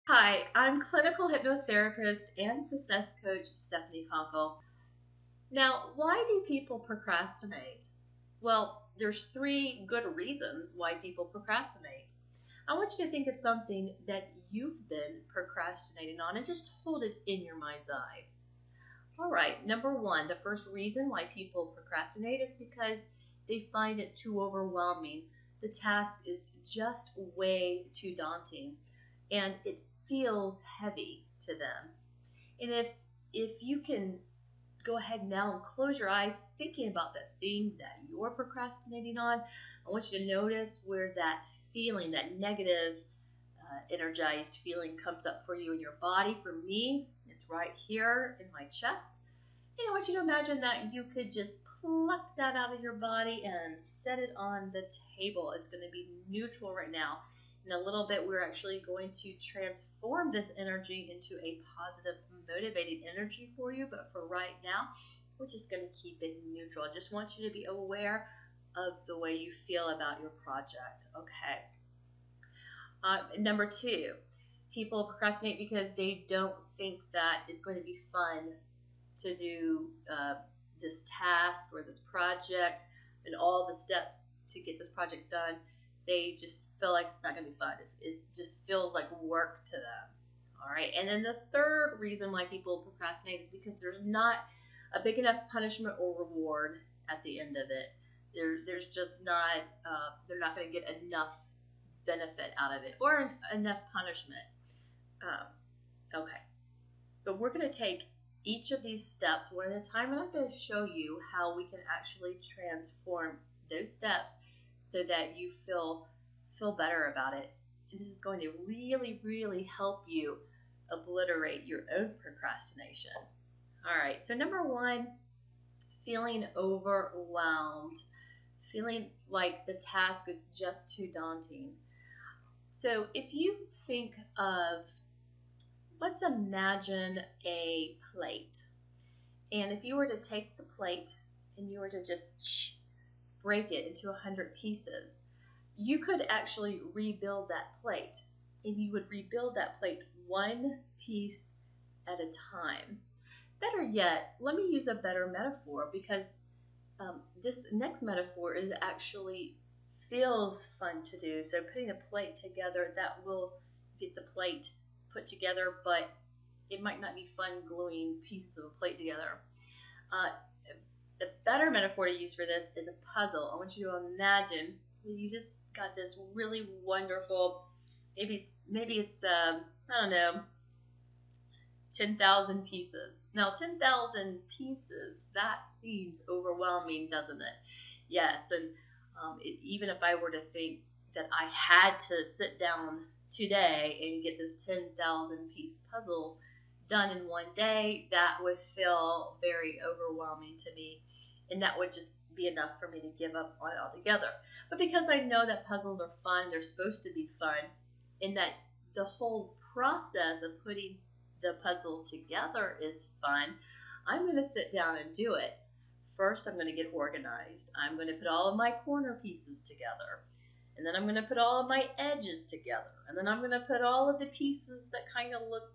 Hi, I'm clinical hypnotherapist and success coach Stephanie Conkle. Now, why do people procrastinate? Well, there's three good reasons why people procrastinate. I want you to think of something that you've been procrastinating on and just hold it in your mind's eye. All right, number one, the first reason why people procrastinate is because they find it too overwhelming. The task is just way too daunting and it feels heavy to them. And if you can go ahead now and close your eyes thinking about that thing that you're procrastinating on, I want you to notice where that feeling, that negative energized feeling comes up for you in your body. For me, it's right here in my chest. And I want you to imagine that you could just pluck that out of your body and set it on the table. It's going to be neutral right now. In a little bit, we're actually going to transform this energy into a positive, motivating energy for you. But for right now, we're just going to keep it neutral. I just want you to be aware of the way you feel about your project. Okay. Number two, people procrastinate because they don't think that it's going to be fun to do this task or this project and all the steps to get this project done. They just feel like it's not going to be fun. It just feels like work to them. All right. And then the third reason why people procrastinate is because there's not a big enough punishment or reward at the end of it. There's just not, they're not going to get enough benefit out of it or enough punishment. Okay. But we're going to take each of these steps one at a time, and I'm going to show you how we can actually transform those steps so that you feel better about it. And this is going to really, really help you obliterate your own procrastination. All right, so number one, feeling overwhelmed, feeling like the task is just too daunting. So if you think of, let's imagine a plate. And if you were to take the plate and you were to just break it into 100 pieces, you could actually rebuild that plate. And you would rebuild that plate one piece at a time. Better yet, let me use a better metaphor because this next metaphor is actually feels fun to do. So putting a plate together, that will get the plate put together, but it might not be fun gluing pieces of a plate together. A better metaphor to use for this is a puzzle. I want you to imagine you just got this really wonderful, maybe it's I don't know, 10,000 pieces. Now 10,000 pieces, that seems overwhelming, doesn't it? Yes, and even if I were to think that I had to sit down today and get this 10,000 piece puzzle done in one day, that would feel very overwhelming to me. And that would just be enough for me to give up on it altogether. But because I know that puzzles are fun, they're supposed to be fun, and that the whole process of putting the puzzle together is fun, I'm going to sit down and do it. First, I'm going to get organized. I'm going to put all of my corner pieces together. And then I'm going to put all of my edges together. And then I'm going to put all of the pieces that kind of look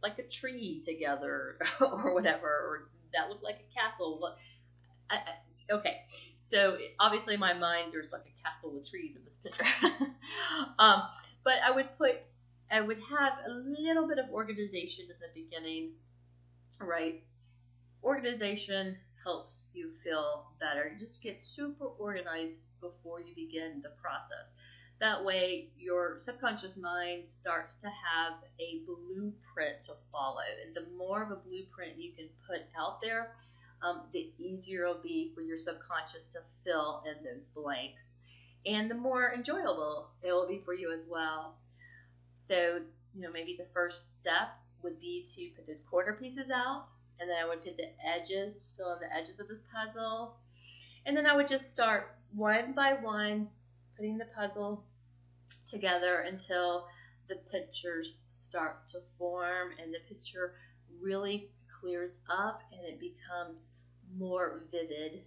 like a tree together or whatever, or that look like a castle. Okay, so obviously in my mind there's like a castle with trees in this picture. But I would have a little bit of organization in the beginning, right? Organization helps you feel better. You just get super organized before you begin the process. That way, your subconscious mind starts to have a blueprint to follow. And the more of a blueprint you can put out there, the easier it'll be for your subconscious to fill in those blanks. And the more enjoyable it will be for you as well. So, maybe the first step would be to put those quarter pieces out, and then I would put the edges, fill in the edges of this puzzle, and then I would just start one by one putting the puzzle together until the pictures start to form and the picture really clears up and it becomes more vivid.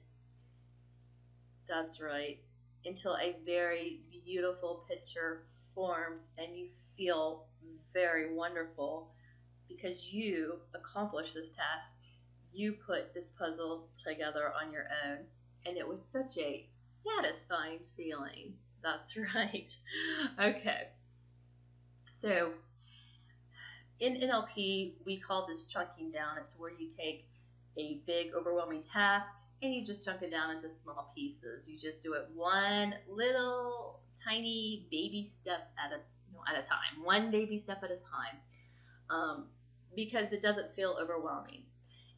That's right, until a very beautiful picture transforms and you feel very wonderful because you accomplished this task. You put this puzzle together on your own, and it was such a satisfying feeling. That's right. Okay. So in NLP, we call this chunking down. It's where you take a big, overwhelming task and you just chunk it down into small pieces. You just do it one little tiny baby step at a time, one baby step at a time, because it doesn't feel overwhelming.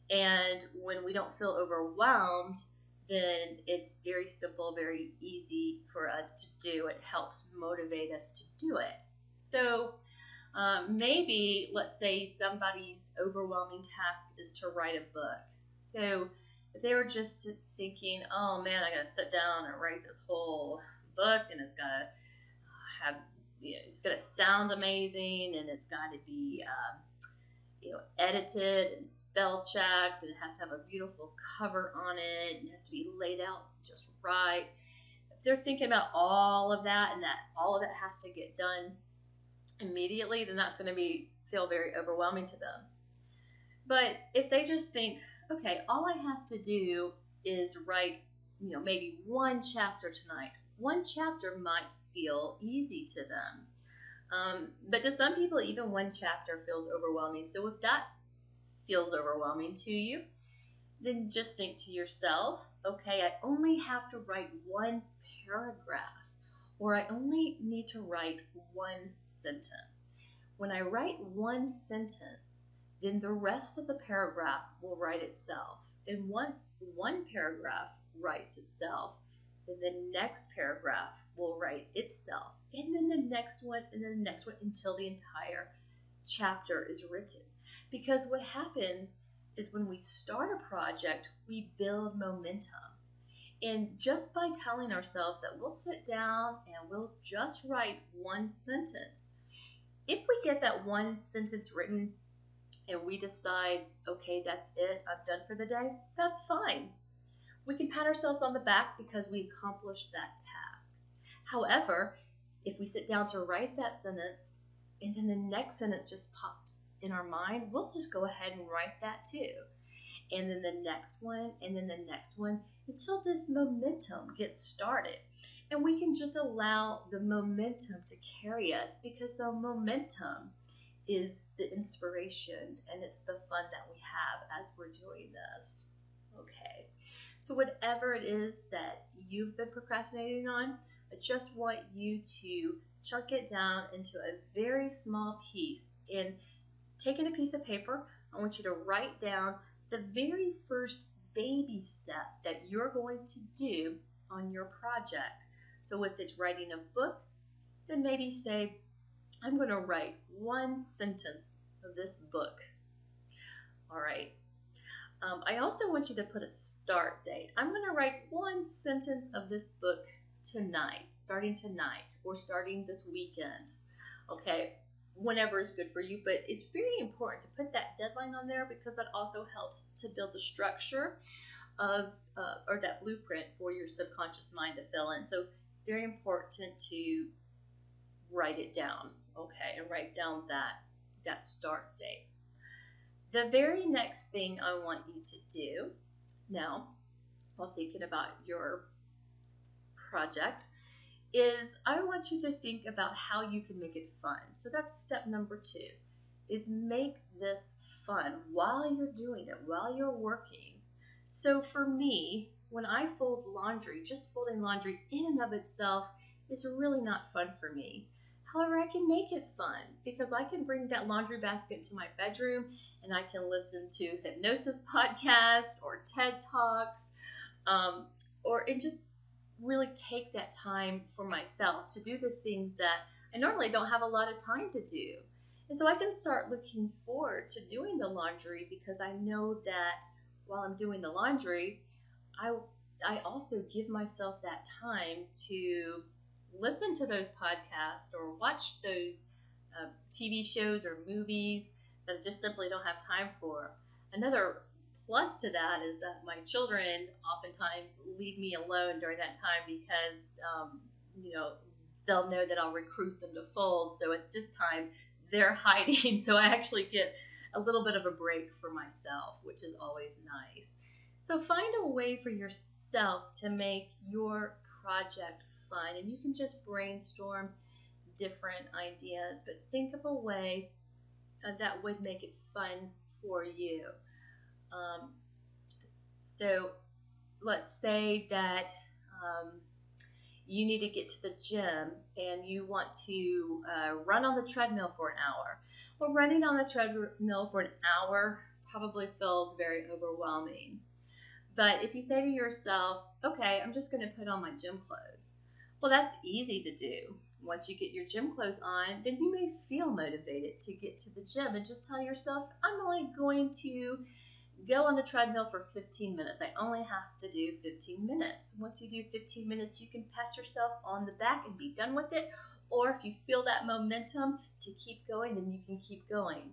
And when we don't feel overwhelmed, then it's very simple, very easy for us to do. It helps motivate us to do it. So maybe, let's say somebody's overwhelming task is to write a book. So if they were just thinking, oh man, I gotta sit down and write this whole book, and it's gotta have, it's gotta sound amazing, and it's gotta be edited and spell checked, and it has to have a beautiful cover on it, and it has to be laid out just right. If they're thinking about all of that, and that all of it has to get done immediately, then that's going to feel very overwhelming to them. But if they just think, okay, all I have to do is write, maybe one chapter tonight. One chapter might feel easy to them. But to some people, even one chapter feels overwhelming. So if that feels overwhelming to you, then just think to yourself, okay, I only have to write one paragraph, or I only need to write one sentence. When I write one sentence, then the rest of the paragraph will write itself. And once one paragraph writes itself, then the next paragraph will write itself, and then the next one, and then the next one, until the entire chapter is written. Because what happens is when we start a project, we build momentum. And just by telling ourselves that we'll sit down and we'll just write one sentence, if we get that one sentence written and we decide, okay, that's it, I'm done for the day, that's fine. We can pat ourselves on the back because we accomplished that task. However, if we sit down to write that sentence and then the next sentence just pops in our mind, we'll just go ahead and write that too. And then the next one, and then the next one, until this momentum gets started. And we can just allow the momentum to carry us, because the momentum is the inspiration and it's the fun that we have as we're doing this. Okay. So whatever it is that you've been procrastinating on, I just want you to chunk it down into a very small piece. And taking a piece of paper, I want you to write down the very first baby step that you're going to do on your project. So if it's writing a book, then maybe say, I'm going to write one sentence of this book. All right. I also want you to put a start date. I'm going to write one sentence of this book tonight, starting tonight, or starting this weekend. Okay, whenever is good for you, but it's very important to put that deadline on there, because that also helps to build the structure of, or that blueprint for your subconscious mind to fill in. So it's very important to write it down, okay, and write down that start date. The very next thing I want you to do now, while thinking about your project, is I want you to think about how you can make it fun. So that's step number 2, is make this fun while you're doing it, while you're working. So for me, when I fold laundry, just folding laundry in and of itself is really not fun for me. However, I can make it fun, because I can bring that laundry basket to my bedroom and I can listen to Hypnosis podcasts or TED Talks, and just really take that time for myself to do the things that I normally don't have a lot of time to do. And so I can start looking forward to doing the laundry, because I know that while I'm doing the laundry, I also give myself that time to listen to those podcasts or watch those TV shows or movies that I just simply don't have time for. Another plus to that is that my children oftentimes leave me alone during that time, because they'll know that I'll recruit them to fold. So at this time, they're hiding. So I actually get a little bit of a break for myself, which is always nice. So find a way for yourself to make your project fun. And you can just brainstorm different ideas, but think of a way that would make it fun for you. Um, so let's say that you need to get to the gym and you want to run on the treadmill for an hour. Well, running on the treadmill for an hour probably feels very overwhelming. But if you say to yourself, okay, I'm just going to put on my gym clothes. Well, that's easy to do. Once you get your gym clothes on, then you may feel motivated to get to the gym and just tell yourself, I'm only going to go on the treadmill for 15 minutes. I only have to do 15 minutes. Once you do 15 minutes, you can pat yourself on the back and be done with it. Or if you feel that momentum to keep going, then you can keep going.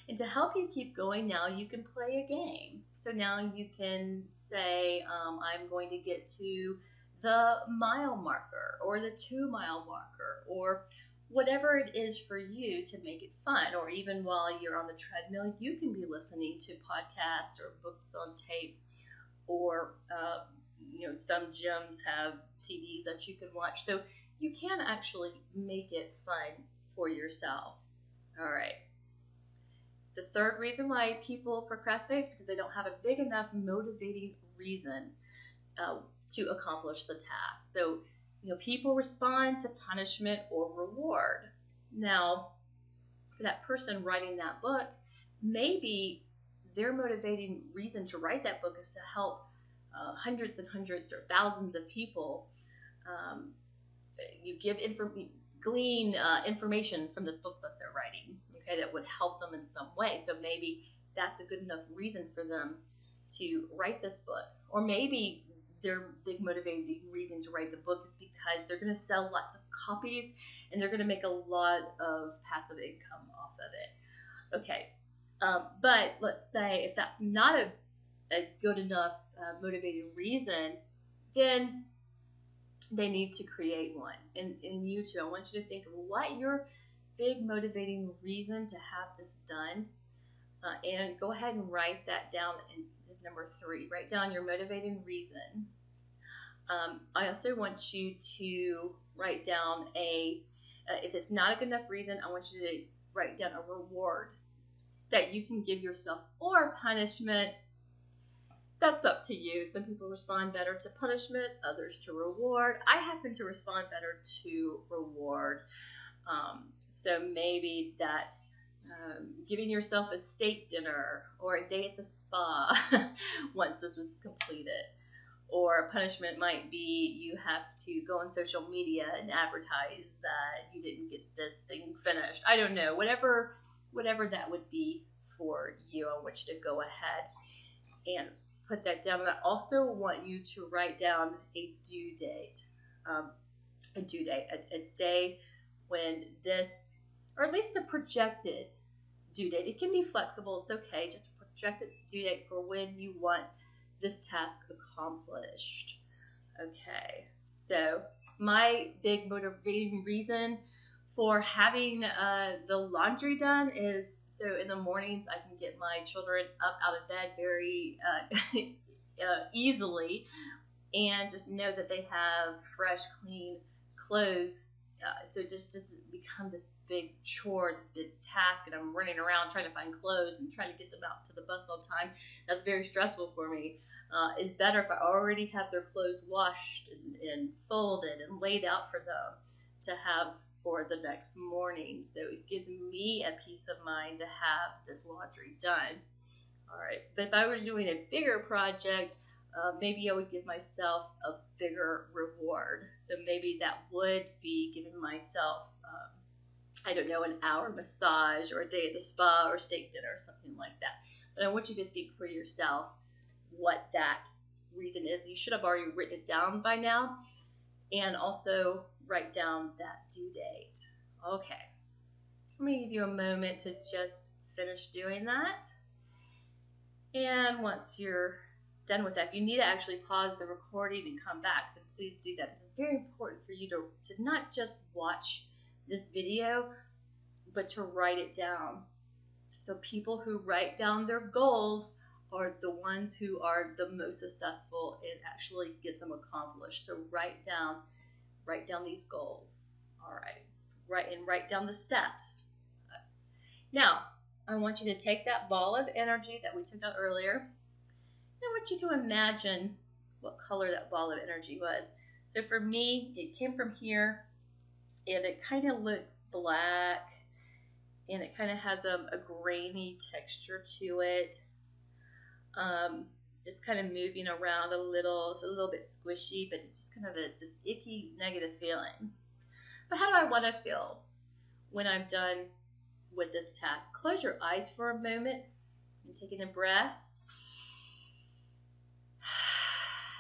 And to help you keep going, now you can play a game. So now you can say, I'm going to get to the mile marker or the 2-mile marker or whatever it is for you to make it fun. Or even while you're on the treadmill, you can be listening to podcasts or books on tape, or some gyms have TVs that you can watch. So you can actually make it fun for yourself. All right. The third reason why people procrastinate is because they don't have a big enough motivating reason to accomplish the task. So, people respond to punishment or reward. Now, for that person writing that book, maybe their motivating reason to write that book is to help hundreds and hundreds or thousands of people. You glean information from this book that they're writing, okay, that would help them in some way. So maybe that's a good enough reason for them to write this book. Or maybe their big motivating reason to write the book is because they're going to sell lots of copies and they're going to make a lot of passive income off of it. Okay, but let's say if that's not a good enough motivating reason, then they need to create one. And you too, I want you to think of what your big motivating reason to have this done, and go ahead and write that down as number 3. Write down your motivating reason. I also want you to write down if it's not a good enough reason, I want you to write down a reward that you can give yourself, or punishment. That's up to you. Some people respond better to punishment, others to reward. I happen to respond better to reward. So maybe that's giving yourself a steak dinner or a day at the spa once this is completed. Or a punishment might be you have to go on social media and advertise that you didn't get this thing finished. I don't know. Whatever that would be for you, I want you to go ahead and put that down. And I also want you to write down a due date. A day when this, or at least a projected due date. It can be flexible. It's okay. Just a projected due date for when you want this task accomplished. Okay, so my big motivating reason for having the laundry done is so in the mornings I can get my children up out of bed very easily, and just know that they have fresh, clean clothes. So it just doesn't become this big chore, this big task, and I'm running around trying to find clothes and trying to get them out to the bus on time. That's very stressful for me. It's better if I already have their clothes washed and folded and laid out for them to have for the next morning. So it gives me a peace of mind to have this laundry done. All right, but if I was doing a bigger project, maybe I would give myself a bigger reward. So maybe that would be giving myself, I don't know, an hour massage or a day at the spa or steak dinner or something like that. But I want you to think for yourself what that reason is. You should have already written it down by now, and also write down that due date. Okay, let me give you a moment to just finish doing that. And once you're done with that, if you need to actually pause the recording and come back, please do that. This is very important for you to not just watch this video, but to write it down. So people who write down their goals are the ones who are the most successful and actually get them accomplished. So write down these goals. All right, write down the steps. Now, I want you to take that ball of energy that we took out earlier. I want you to imagine what color that ball of energy was. So for me, it came from here, and it kind of looks black, and it kind of has a grainy texture to it. It's kind of moving around a little. It's a little bit squishy, but it's just kind of this icky, negative feeling. But how do I want to feel when I'm done with this task? Close your eyes for a moment and take in a breath.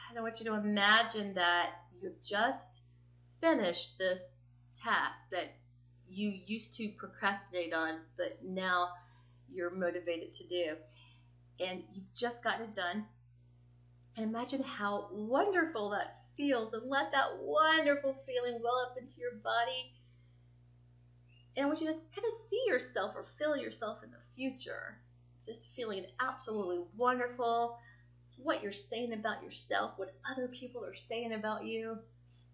And I want you to imagine that you've just finished this task that you used to procrastinate on, but now you're motivated to do. And you've just gotten it done. And imagine how wonderful that feels, and let that wonderful feeling well up into your body. And I want you to kind of see yourself or feel yourself in the future, just feeling absolutely wonderful, what you're saying about yourself, what other people are saying about you.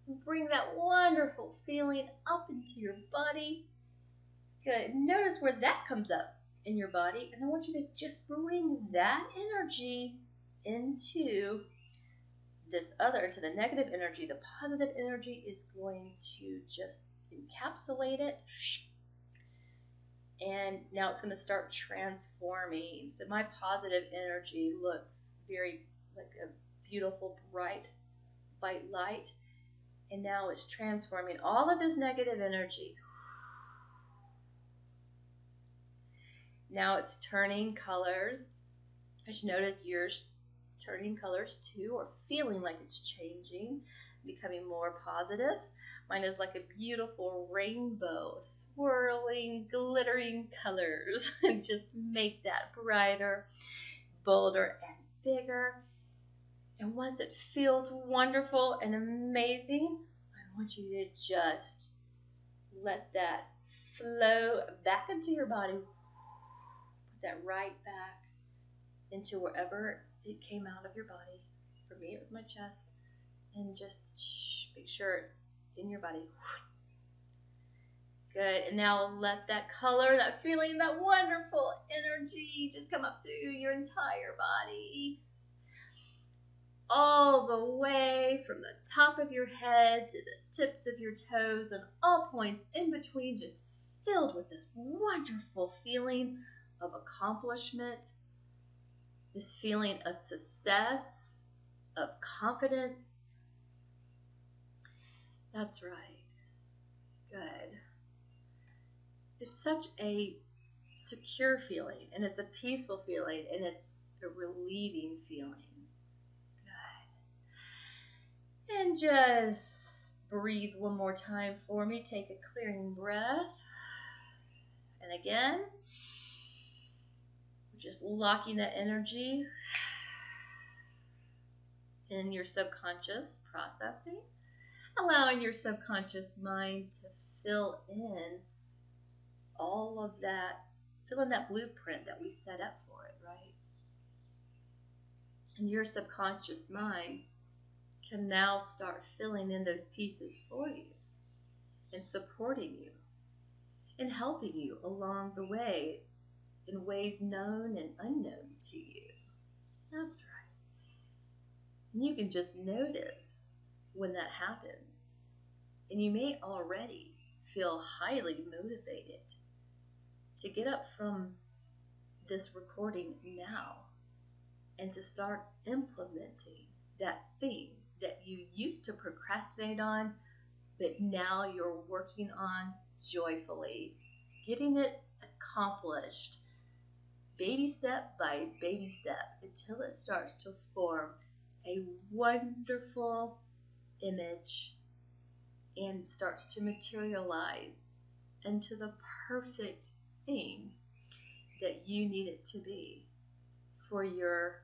And bring that wonderful feeling up into your body. Good. Notice where that comes up in your body, and I want you to just bring that energy into this other, to the negative energy. The positive energy is going to just encapsulate it, and now it's going to start transforming. So my positive energy looks very like a beautiful bright white light, and now it's transforming all of this negative energy. Now it's turning colors. Just notice yours turning colors too, or feeling like it's changing, becoming more positive. Mine is like a beautiful rainbow, swirling, glittering colors. And just make that brighter, bolder, and bigger. And once it feels wonderful and amazing, I want you to just let that flow back into your body. Put that right back into wherever it came out of your body. For me, it was my chest. And just make sure it's in your body. Good. And now let that color, that feeling, that wonderful energy just come up through your entire body. All the way from the top of your head to the tips of your toes, and all points in between, just filled with this wonderful feeling of accomplishment, this feeling of success, of confidence. That's right. Good. It's such a secure feeling, and it's a peaceful feeling, and it's a relieving feeling. Good. And just breathe one more time for me. Take a clearing breath. And again, just locking that energy in your subconscious, processing, allowing your subconscious mind to fill in all of that, fill in that blueprint that we set up for it, right? And your subconscious mind can now start filling in those pieces for you and supporting you and helping you along the way in ways known and unknown to you. That's right. And you can just notice when that happens. And you may already feel highly motivated to get up from this recording now and to start implementing that thing that you used to procrastinate on, but now you're working on joyfully, getting it accomplished, baby step by baby step, until it starts to form a wonderful image and starts to materialize into the perfect thing that you need it to be for your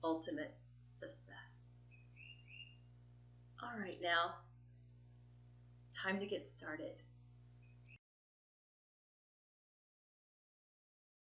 ultimate success. All right, now, time to get started.